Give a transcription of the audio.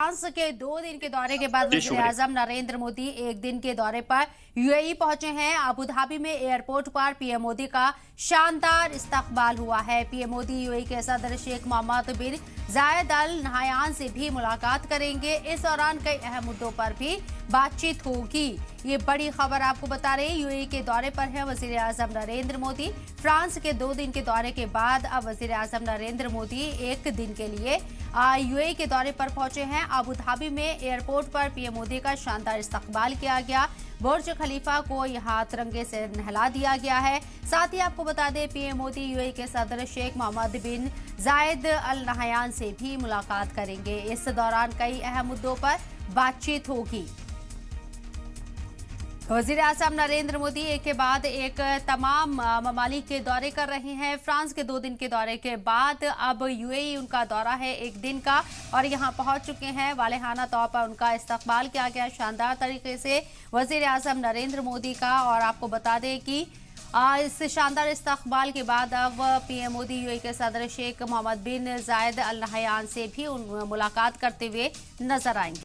France के 2 दिन के दौरे के बाद वज़ीर-ए-आज़म नरेंद्र मोदी एक दिन के दौरे पर यूएई पहुंचे हैं। अबू धाबी में एयरपोर्ट पर पीएम मोदी का शानदार इस्तकबाल हुआ है। पीएम मोदी यूएई के सदर शेख मोहम्मद बिन जायद अल नहयान से भी मुलाकात करेंगे। इस दौरान कई अहम मुद्दों पर भी बातचीत होगी। ये बड़ी खबर आपको बता रहे हैं, यूएई के दौरे पर है वज़ीर-ए-आज़म नरेंद्र मोदी। फ्रांस के 2 दिन के दौरे के बाद अब वज़ीर-ए-आज़म नरेंद्र मोदी एक दिन के लिए यूएई के दौरे पर पहुंचे हैं। अबू धाबी में एयरपोर्ट पर पीएम मोदी का शानदार इस्तकबाल किया गया। बुर्ज खलीफा को यहां तिरंगे से नहला दिया गया है। साथ ही आपको बता दें, पीएम मोदी यूएई के सदर शेख मोहम्मद बिन जायद अल नहयान से भी मुलाकात करेंगे। इस दौरान कई अहम मुद्दों पर बातचीत होगी। वज़ीर-ए-आज़म नरेंद्र मोदी एक के बाद एक तमाम ममालिक के दौरे कर रहे हैं। फ्रांस के 2 दिन के दौरे के बाद अब यूएई उनका दौरा है एक दिन का और यहां पहुंच चुके हैं। वालेहाना तौर पर उनका इस्तकबाल किया गया शानदार तरीके से वज़ीर-ए-आज़म नरेंद्र मोदी का। और आपको बता दें कि इस शानदार इस्तकबाल के बाद अब पीएम मोदी यूएई के सदर शेख मोहम्मद बिन जायद अल नहयान से भी मुलाकात करते हुए नजर आएंगे।